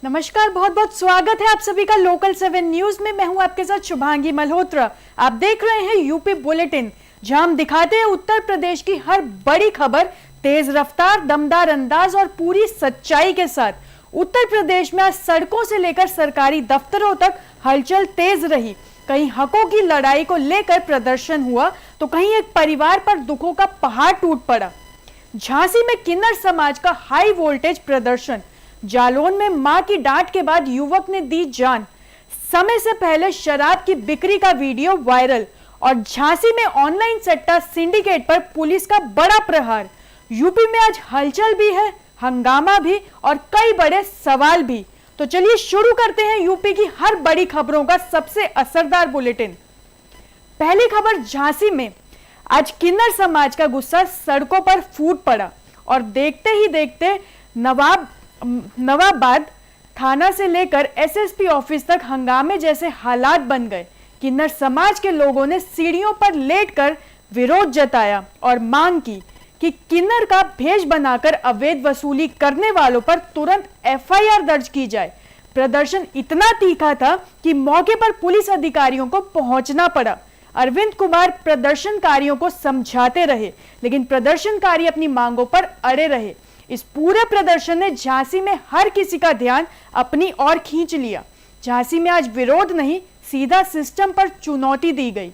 नमस्कार, बहुत बहुत स्वागत है आप सभी का लोकल 7 न्यूज में। मैं हूं आपके साथ शुभांगी मल्होत्रा। आप देख रहे हैं यूपी बुलेटिन, जहां हम दिखाते हैं उत्तर प्रदेश की हर बड़ी खबर तेज रफ्तार, दमदार अंदाज और पूरी सच्चाई के साथ। उत्तर प्रदेश में आज सड़कों से लेकर सरकारी दफ्तरों तक हलचल तेज रही। कहीं हकों की लड़ाई को लेकर प्रदर्शन हुआ तो कहीं एक परिवार पर दुखों का पहाड़ टूट पड़ा। झांसी में किन्नर समाज का हाई वोल्टेज प्रदर्शन। जालौन में मां की डांट के बाद युवक ने दी जान। समय से पहले शराब की बिक्री का वीडियो वायरल। और झांसी में ऑनलाइन सट्टा सिंडिकेट पर पुलिस का बड़ा प्रहार। यूपी में आज हलचल भी है, हंगामा भी और कई बड़े सवाल भी। तो चलिए शुरू करते हैं यूपी की हर बड़ी खबरों का सबसे असरदार बुलेटिन। पहली खबर झांसी में आज किन्नर समाज का गुस्सा सड़कों पर फूट पड़ा और देखते ही देखते नवाबाद थाना से लेकर एसएसपी ऑफिस तक हंगामे जैसे हालात बन गए। किन्नर समाज के लोगों ने सीढ़ियों पर लेटकर विरोध जताया और मांग की कि किन्नर का भेष बनाकर अवैध वसूली करने वालों पर तुरंत एफआईआर दर्ज की जाए। प्रदर्शन इतना तीखा था कि मौके पर पुलिस अधिकारियों को पहुंचना पड़ा। अरविंद कुमार प्रदर्शनकारियों को समझाते रहे, लेकिन प्रदर्शनकारी अपनी मांगों पर अड़े रहे। इस पूरे प्रदर्शन ने झांसी में हर किसी का ध्यान अपनी ओर खींच लिया। झांसी में आज विरोध नहीं, सीधा सिस्टम पर चुनौती दी गई।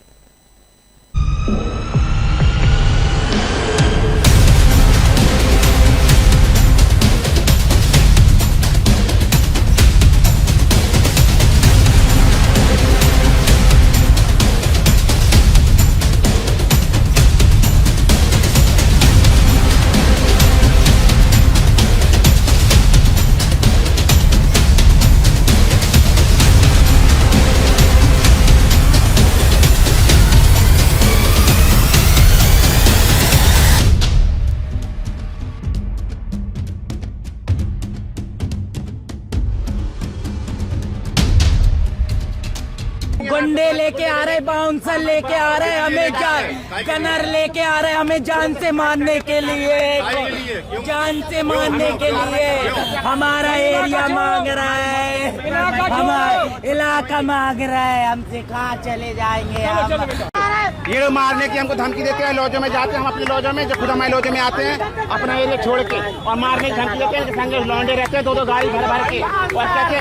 गुंडे लेके आ रहे, बाउंसर लेके आ रहे, हमें गनर लेके आ रहे हमें जान से मारने के लिए, जान से मारने के लिए। हमारा एरिया मांग रहा है, हमारा इलाका मांग रहा है, हमसे कहाँ चले जाएंगे हम। ये लोग मारने की हमको धमकी देते हैं। लॉजों में जाते हैं, हम अपने लॉजों में, जो खुद हमारे लॉजों में आते हैं अपना एरिया छोड़ के और मारने की धमकी देते हैं। संगे लौंडे रहते हैं, दो गाड़ी भर भर के, और कहते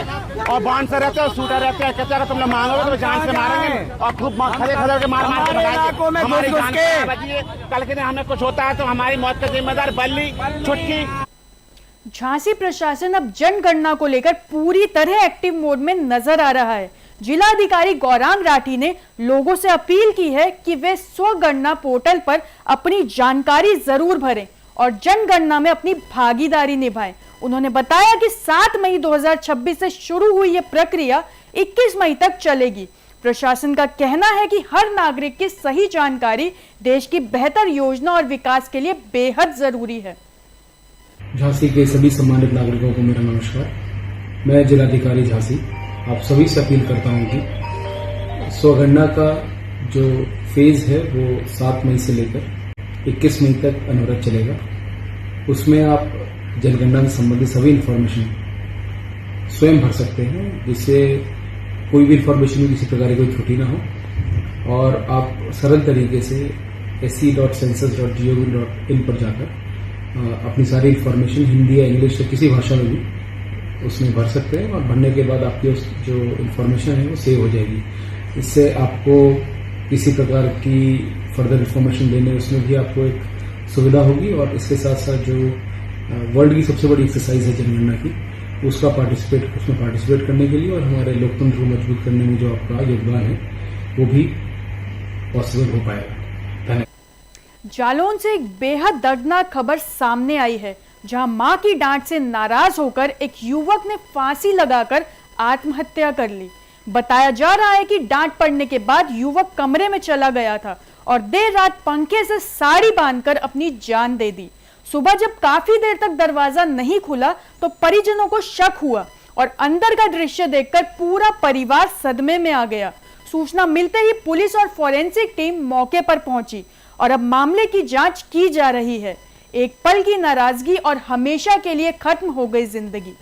और बाउंसर रहते हैं और शूटर रहते हैं। कहते हैं तुम लोग मांगोगे तो जान से मारेंगे और खूब खड़े खड़े के मार मार के भगाएंगे। हमारी जान बचिए, कल के दिन हमें कुछ होता है तो हमारी मौत का जिम्मेदार बल्ली छुटकी। झांसी प्रशासन अब जनगणना को लेकर पूरी तरह एक्टिव मोड में नजर आ रहा है। जिलाधिकारी गौरांग राठी ने लोगों से अपील की है कि वे स्वगणना पोर्टल पर अपनी जानकारी जरूर भरें और जनगणना में अपनी भागीदारी निभाएं। उन्होंने बताया कि 7 मई 2026 से शुरू हुई यह प्रक्रिया 21 मई तक चलेगी। प्रशासन का कहना है कि हर नागरिक की सही जानकारी देश की बेहतर योजना और विकास के लिए बेहद जरूरी है। झांसी के सभी सम्मानित नागरिकों को मेरा नमस्कार। मैं जिलाधिकारी झांसी आप सभी से अपील करता हूं कि स्वगणना का जो फेज है वो 7 मई से लेकर 21 मई तक अनवरत चलेगा। उसमें आप जनगणना से संबंधित सभी इंफॉर्मेशन स्वयं भर सकते हैं, जिससे कोई भी इंफॉर्मेशन में किसी प्रकार की कोई त्रुटि ना हो। और आप सरल तरीके से sc.census.gov.in पर जाकर अपनी सारी इंफॉर्मेशन हिंदी या इंग्लिश या किसी भाषा में भी उसमें भर सकते हैं और भरने के बाद आपकी जो इंफॉर्मेशन है वो सेव हो जाएगी। इससे आपको किसी प्रकार की फर्दर इंफॉर्मेशन देने उसमें भी आपको एक सुविधा होगी। और इसके साथ साथ जो वर्ल्ड की सबसे बड़ी एक्सरसाइज है जनगणना की, उसमें पार्टिसिपेट करने के लिए और हमारे लोकतंत्र को मजबूत करने में जो आपका योगदान है वो भी पॉसिबल हो पाएगा। धन्यवाद। जालौन से एक बेहद दर्दनाक खबर सामने आई है, जहां मां की डांट से नाराज होकर एक युवक ने फांसी लगाकर आत्महत्या कर ली। बताया जा रहा है कि डांट पड़ने के बाद युवक कमरे में चला गया था और देर रात पंखे से साड़ी बांधकर अपनी जान दे दी। सुबह जब काफी देर तक दरवाजा नहीं खुला तो परिजनों को शक हुआ और अंदर का दृश्य देखकर पूरा परिवार सदमे में आ गया। सूचना मिलते ही पुलिस और फोरेंसिक टीम मौके पर पहुंची और अब मामले की जांच की जा रही है। एक पल की नाराजगी और हमेशा के लिए खत्म हो गई जिंदगी।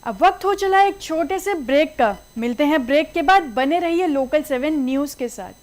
अब वक्त हो चला है एक छोटे से ब्रेक का। मिलते हैं ब्रेक के बाद, बने रहिए लोकल 7 न्यूज के साथ।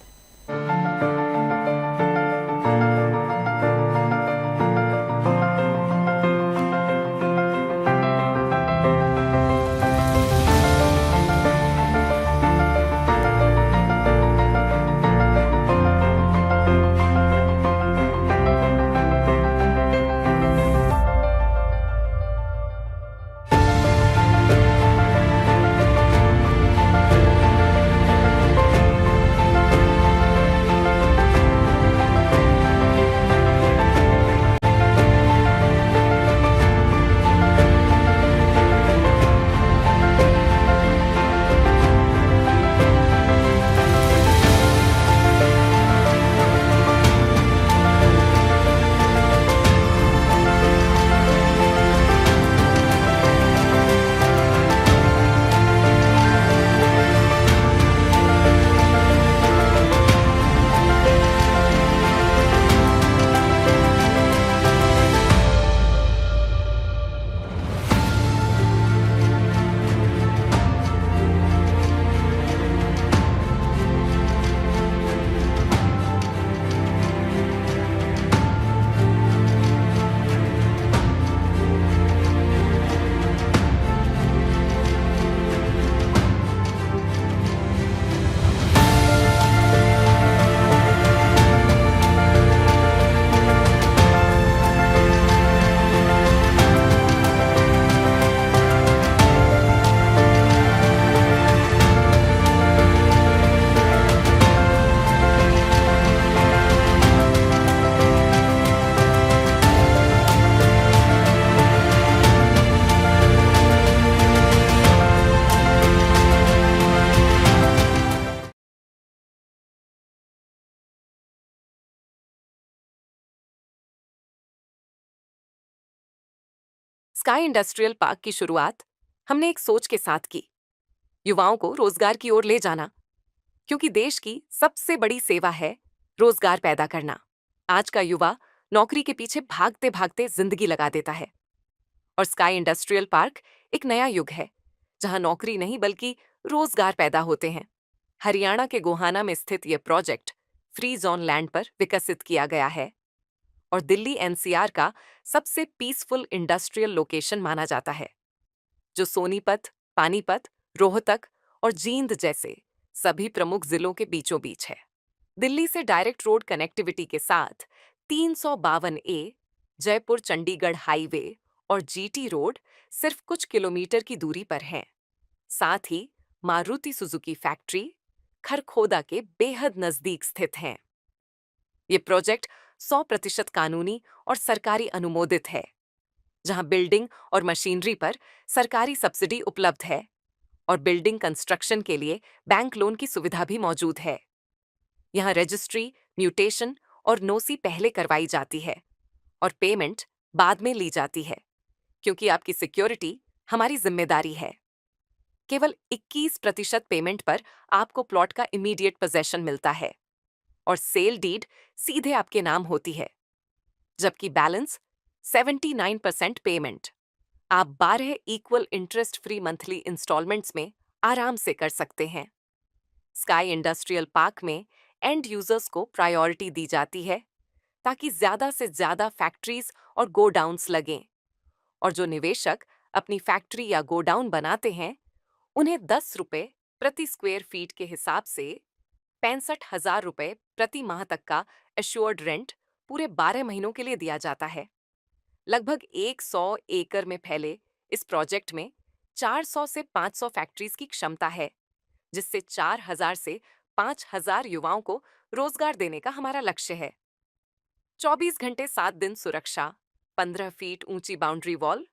स्काई इंडस्ट्रियल पार्क की शुरुआत हमने एक सोच के साथ की, युवाओं को रोजगार की ओर ले जाना, क्योंकि देश की सबसे बड़ी सेवा है रोजगार पैदा करना। आज का युवा नौकरी के पीछे भागते भागते जिंदगी लगा देता है, और स्काई इंडस्ट्रियल पार्क एक नया युग है जहां नौकरी नहीं बल्कि रोजगार पैदा होते हैं। हरियाणा के गोहाना में स्थित यह प्रोजेक्ट फ्री जोन लैंड पर विकसित किया गया है और दिल्ली एनसीआर का सबसे पीसफुल इंडस्ट्रियल लोकेशन माना जाता है, जो सोनीपत, पानीपत, रोहतक और जींद जैसे सभी प्रमुख जिलों के बीचों बीच है। दिल्ली से डायरेक्ट रोड कनेक्टिविटी के साथ 352A जयपुर चंडीगढ़ हाईवे और जीटी रोड सिर्फ कुछ किलोमीटर की दूरी पर हैं। साथ ही मारुति सुजुकी फैक्ट्री खरखोदा के बेहद नजदीक स्थित हैं। ये प्रोजेक्ट 100% कानूनी और सरकारी अनुमोदित है, जहां बिल्डिंग और मशीनरी पर सरकारी सब्सिडी उपलब्ध है और बिल्डिंग कंस्ट्रक्शन के लिए बैंक लोन की सुविधा भी मौजूद है। यहां रजिस्ट्री, म्यूटेशन और नोसी पहले करवाई जाती है और पेमेंट बाद में ली जाती है, क्योंकि आपकी सिक्योरिटी हमारी जिम्मेदारी है। केवल 21% पेमेंट पर आपको प्लॉट का इमीडिएट पोजेशन मिलता है और सेल डीड सीधे आपके नाम होती है, जबकि बैलेंस 79% पेमेंट आप 12 equal interest free monthly instalments में आराम से कर सकते हैं। स्काई इंडस्ट्रियल पार्क में एंड यूजर्स को प्रायोरिटी दी जाती है ताकि ज्यादा से ज्यादा फैक्ट्रीज और गोडाउन्स लगें और जो निवेशक अपनी फैक्ट्री या गोडाउन बनाते हैं उन्हें 10 रुपए प्रति स्क्वायर फीट के हिसाब से 65,000 रुपए प्रति माह तक का एश्योर्ड रेंट पूरे 12 महीनों के लिए दिया जाता है। लगभग 100 एकड़ में फैले इस प्रोजेक्ट में 400 से 500 फैक्ट्रीज की क्षमता है, जिससे 4,000 से 5,000 युवाओं को रोजगार देने का हमारा लक्ष्य है। 24 घंटे 7 दिन सुरक्षा, 15 फीट ऊंची boundary wall,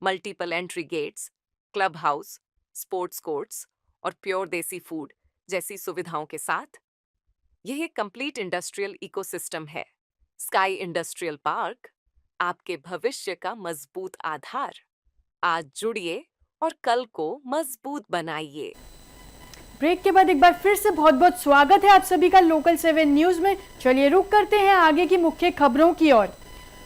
multiple entry gates, club house, sports courts और प्योर देसी फूड जैसी सुविधाओं के साथ यह एक कंप्लीट इंडस्ट्रियल इकोसिस्टम है। स्काई इंडस्ट्रियल पार्क, आपके भविष्य का मजबूत आधार। आज जुड़िए और कल को मजबूत बनाइए। ब्रेक के बाद एक बार फिर से बहुत बहुत स्वागत है आप सभी का लोकल 7 न्यूज में। चलिए रुक करते हैं आगे की मुख्य खबरों की ओर।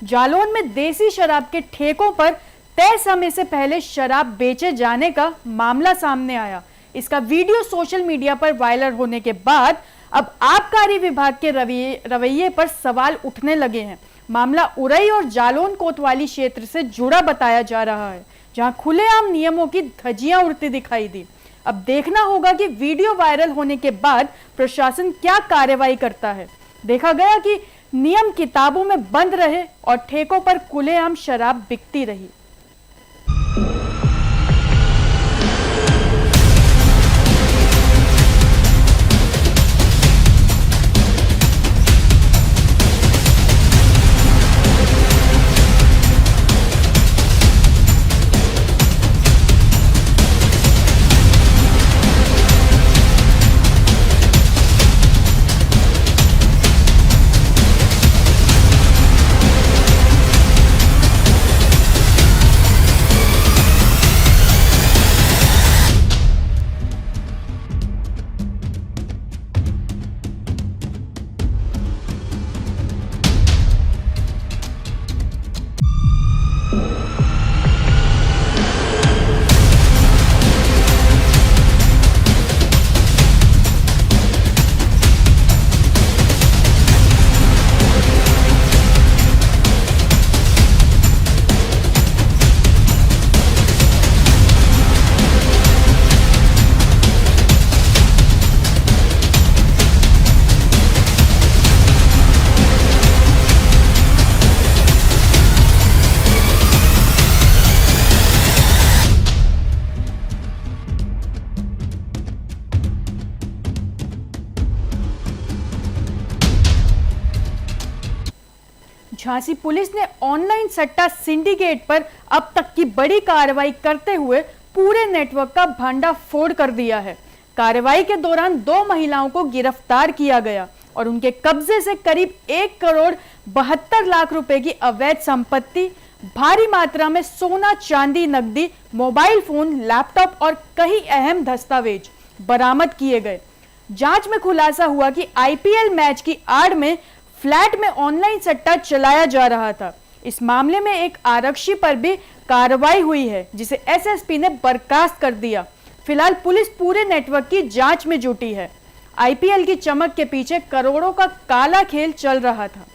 जालौन में देसी शराब के ठेकों पर तय समय से पहले शराब बेचे जाने का मामला सामने आया। इसका वीडियो सोशल मीडिया पर वायरल होने के बाद अब आबकारी विभाग के रवैये पर सवाल उठने लगे हैं। मामला उरई और जालौन कोतवाली क्षेत्र से जुड़ा बताया जा रहा है, जहां खुलेआम नियमों की धज्जियां उड़ती दिखाई दी। अब देखना होगा कि वीडियो वायरल होने के बाद प्रशासन क्या कार्रवाई करता है। देखा गया कि नियम किताबों में बंद रहे और ठेकों पर खुलेआम शराब बिकती रही। झांसी पुलिस ने ऑनलाइन सट्टा सिंडिकेट पर अब तक की बड़ी कार्रवाई करते हुए पूरे नेटवर्क का भंडाफोड़ कर दिया है। कार्रवाई के दौरान 2 महिलाओं को गिरफ्तार किया गया और उनके कब्जे से करीब 1 करोड़ 72 लाख रुपए की अवैध संपत्ति, भारी मात्रा में सोना, चांदी, नकदी, मोबाइल फोन, लैपटॉप और कई अहम दस्तावेज बरामद किए गए। जांच में खुलासा हुआ कि आईपीएल मैच की आड़ में फ्लैट में ऑनलाइन सट्टा चलाया जा रहा था। इस मामले में एक आरक्षी पर भी कार्रवाई हुई है, जिसे एसएसपी ने बर्खास्त कर दिया। फिलहाल पुलिस पूरे नेटवर्क की जांच में जुटी है। आईपीएल की चमक के पीछे करोड़ों का काला खेल चल रहा था।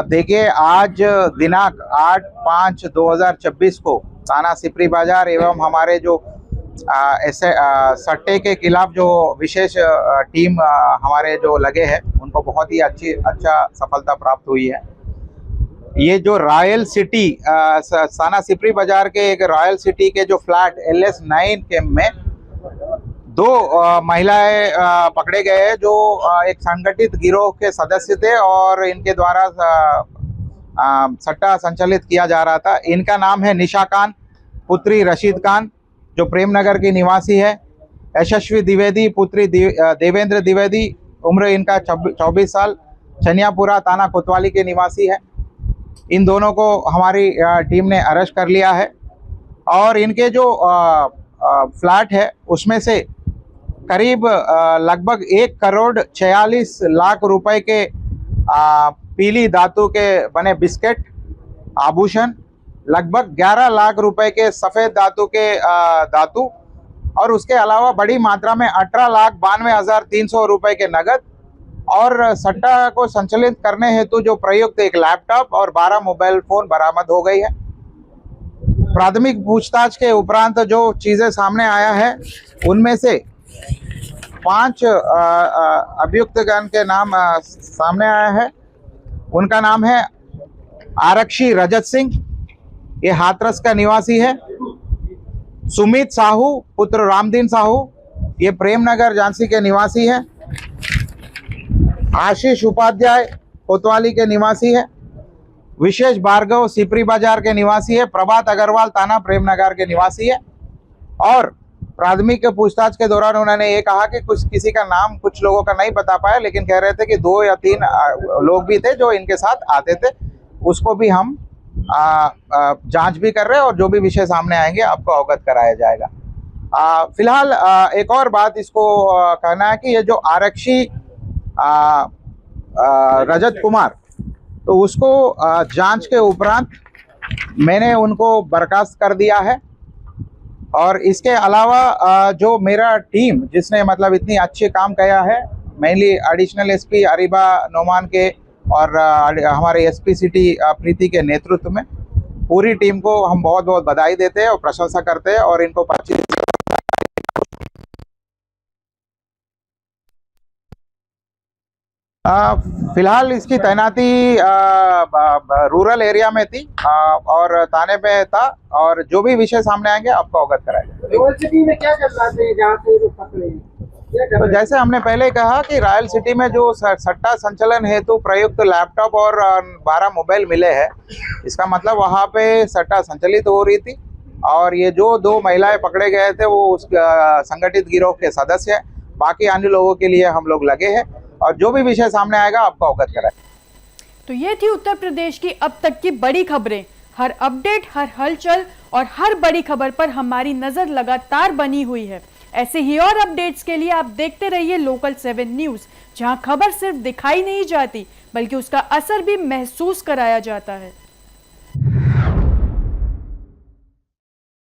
देखिए, आज दिनांक 8/5/2024 को थाना सिपरी बाजार एवं हमारे जो ऐसे सट्टे के खिलाफ जो विशेष टीम हमारे जो लगे हैं उनको बहुत ही अच्छा सफलता प्राप्त हुई है। ये जो रॉयल सिटी साना सिपरी बाजार के एक रॉयल सिटी के जो फ्लैट LS9 के में 2 महिलाएं पकड़े गए हैं जो एक संगठित गिरोह के सदस्य थे और इनके द्वारा सट्टा संचालित किया जा रहा था। इनका नाम है निशा खान पुत्री रशीद खान जो प्रेमनगर की निवासी है, यशस्वी द्विवेदी पुत्री देवेंद्र द्विवेदी उम्र इनका 24 साल चनियापुरा थाना कोतवाली के निवासी है। इन दोनों को हमारी टीम ने अरेस्ट कर लिया है और इनके जो फ्लैट है उसमें से करीब लगभग 1,46,00,000 रुपए के पीली धातु के बने बिस्किट, आभूषण, लगभग 11 लाख रुपए के सफ़ेद धातु के धातु और उसके अलावा बड़ी मात्रा में 18,92,300 रुपए के नगद और सट्टा को संचालित करने हेतु जो प्रयुक्त एक लैपटॉप और 12 मोबाइल फोन बरामद हो गई है। प्राथमिक पूछताछ के उपरांत जो चीज़ें सामने आया है उनमें से 5 अभियुक्तगण के नाम सामने आया है। उनका नाम है आरक्षी रजत सिंह, ये हाथरस का निवासी है। सुमित साहू पुत्र रामदीन साहू, ये प्रेमनगर झांसी के निवासी है। आशीष उपाध्याय कोतवाली के निवासी है। विशेष भार्गव सिपरी बाजार के निवासी है। प्रभात अग्रवाल थाना प्रेमनगर के निवासी है। और प्राथमिक पूछताछ के दौरान उन्होंने ये कहा कि किसी का नाम कुछ लोगों का नहीं बता पाया, लेकिन कह रहे थे कि 2 या 3 लोग भी थे जो इनके साथ आते थे। उसको भी हम जांच भी कर रहे हैं और जो भी विषय सामने आएंगे आपको अवगत कराया जाएगा। फिलहाल एक और बात इसको कहना है कि ये जो आरक्षी रजत कुमार, तो उसको जांच के उपरांत मैंने उनको बर्खास्त कर दिया है। और इसके अलावा जो मेरा टीम जिसने मतलब इतनी अच्छे काम किया है, mainly additional SP Ariba Noman के और हमारे एसपी सिटी प्रीति के नेतृत्व में पूरी टीम को हम बहुत बहुत बधाई देते हैं और प्रशंसा करते हैं और इनको 25 फिलहाल इसकी तैनाती रूरल एरिया में थी और थाने पे था और जो भी विषय सामने आएंगे आपको अवगत कराएंगे। रॉयल सिटी में क्या कर रहे थे जहाँ से लोग पकड़े हैं? तो जैसे हमने पहले कहा कि रॉयल सिटी में जो सट्टा संचालन हेतु प्रयुक्त लैपटॉप और 12 मोबाइल मिले हैं, इसका मतलब वहाँ पे सट्टा संचालित हो रही थी और ये जो 2 महिलाएं पकड़े गए थे वो उस संगठित गिरोह के सदस्य हैं। बाकी अन्य लोगों के लिए हम लोग लगे हैं और जो भी विषय सामने आएगा आपको अवगत कराएं। तो ये थी उत्तर प्रदेश की अब तक की बड़ी खबरें। हर अपडेट, हर हलचल और हर बड़ी खबर पर हमारी नजर लगातार बनी हुई है। ऐसे ही और अपडेट्स के लिए आप देखते रहिए लोकल 7 न्यूज, जहां खबर सिर्फ दिखाई नहीं जाती बल्कि उसका असर भी महसूस कराया जाता है।